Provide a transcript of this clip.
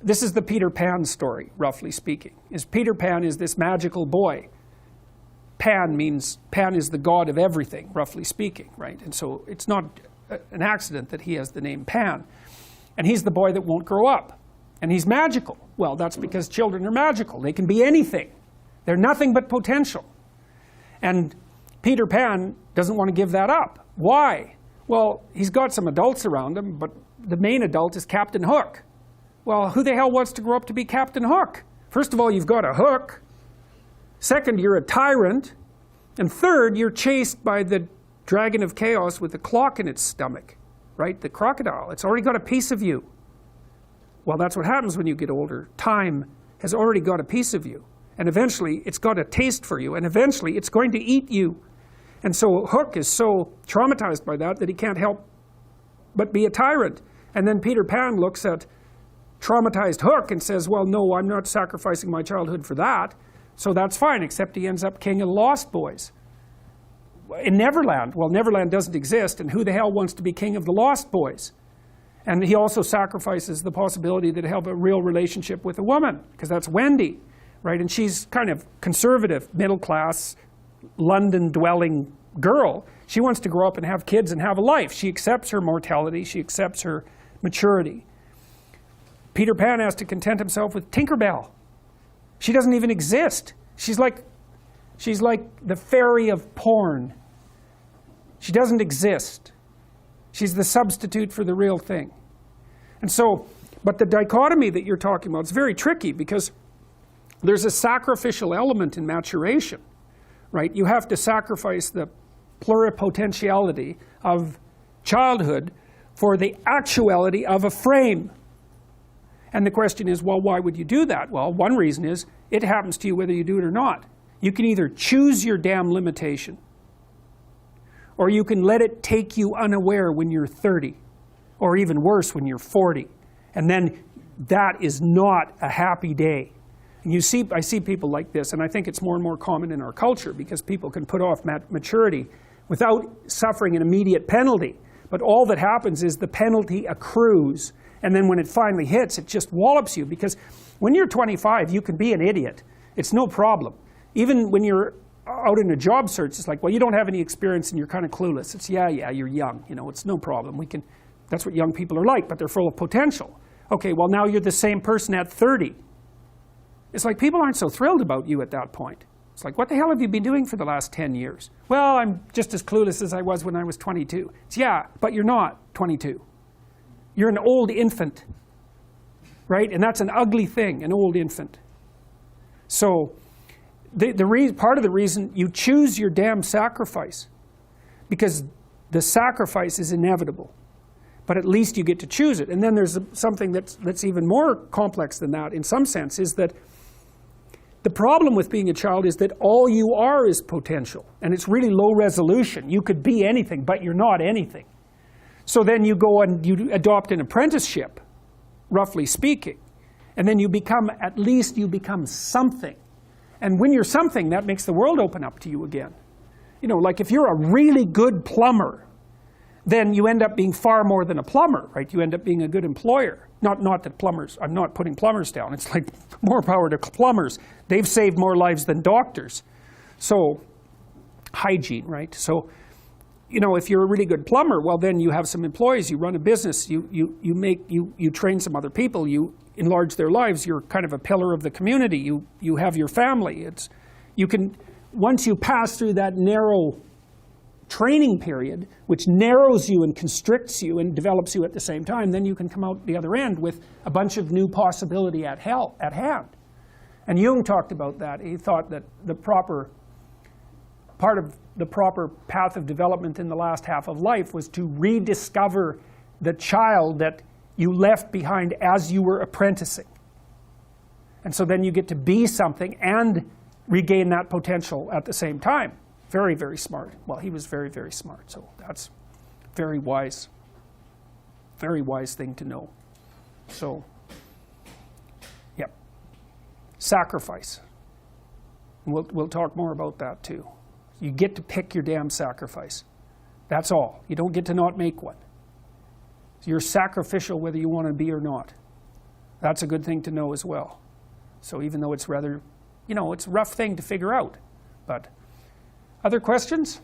this is the Peter Pan story, roughly speaking. Peter Pan is this magical boy. Pan is the god of everything, roughly speaking, right? And so it's not an accident that he has the name Pan. And he's the boy that won't grow up. And he's magical. Well, that's because children are magical. They can be anything. They're nothing but potential. And Peter Pan doesn't want to give that up. Why? Well, he's got some adults around him, but the main adult is Captain Hook. Well, who the hell wants to grow up to be Captain Hook? First of all, you've got a hook. Second, you're a tyrant. And third, you're chased by the dragon of chaos with a clock in its stomach, right? The crocodile. It's already got a piece of you. Well, that's what happens when you get older. Time has already got a piece of you. And eventually, it's got a taste for you. And eventually, it's going to eat you. And so Hook is so traumatized by that he can't help but be a tyrant. And then Peter Pan looks at traumatized Hook and says, well, no, I'm not sacrificing my childhood for that. So that's fine, except he ends up king of the Lost Boys. In Neverland, well, Neverland doesn't exist, and who the hell wants to be king of the Lost Boys? And he also sacrifices the possibility that he'll have a real relationship with a woman, because that's Wendy, right? And she's kind of conservative, middle-class, London-dwelling girl. She wants to grow up and have kids and have a life. She accepts her mortality. She accepts her maturity. Peter Pan has to content himself with Tinkerbell. She doesn't even exist. She's like the fairy of porn. She doesn't exist. She's the substitute for the real thing. And so, but the dichotomy that you're talking about is very tricky, because there's a sacrificial element in maturation, right? You have to sacrifice the pluripotentiality of childhood for the actuality of a frame. And the question is, well, why would you do that? Well, one reason is it happens to you whether you do it or not. You can either choose your damn limitation, or you can let it take you unaware when you're 30, or even worse, when you're 40. And then that is not a happy day. And I see people like this, and I think it's more and more common in our culture, because people can put off maturity without suffering an immediate penalty. But all that happens is the penalty accrues, and then when it finally hits, it just wallops you. Because when you're 25, you can be an idiot. It's no problem. Even when you're out in a job search, it's like, well, you don't have any experience and you're kind of clueless. It's, yeah, you're young. You know, it's no problem. That's what young people are like, but they're full of potential. Okay, well, now you're the same person at 30. It's like people aren't so thrilled about you at that point. It's like, what the hell have you been doing for the last 10 years? Well, I'm just as clueless as I was when I was 22. It's, yeah, but you're not 22. You're an old infant, right? And that's an ugly thing, an old infant. So part of the reason you choose your damn sacrifice, because the sacrifice is inevitable, but at least you get to choose it. And then there's something that's even more complex than that in some sense, is that the problem with being a child is that all you are is potential, and it's really low resolution. You could be anything, but you're not anything. So then you go and you adopt an apprenticeship, roughly speaking, and then at least you become something. And when you're something, that makes the world open up to you again. You know, like if you're a really good plumber, then you end up being far more than a plumber, right? You end up being a good employer. Not that plumbers, I'm not putting plumbers down. It's like more power to plumbers. They've saved more lives than doctors. So, hygiene, right? So, you know, if you're a really good plumber, well, then you have some employees, you run a business, you train some other people, you enlarge their lives, you're kind of a pillar of the community, you have your family. Once you pass through that narrow training period, which narrows you and constricts you and develops you at the same time, then you can come out the other end with a bunch of new possibility at hand. And Jung talked about that. He thought that part of the proper path of development in the last half of life was to rediscover the child that you left behind as you were apprenticing. And so then you get to be something and regain that potential at the same time. Very, very smart. Well, he was very, very smart. So that's very wise thing to know. So, yep. Sacrifice. We'll talk more about that too. You get to pick your damn sacrifice. That's all. You don't get to not make one. You're sacrificial whether you want to be or not. That's a good thing to know as well. So even though it's rather, it's a rough thing to figure out. But other questions?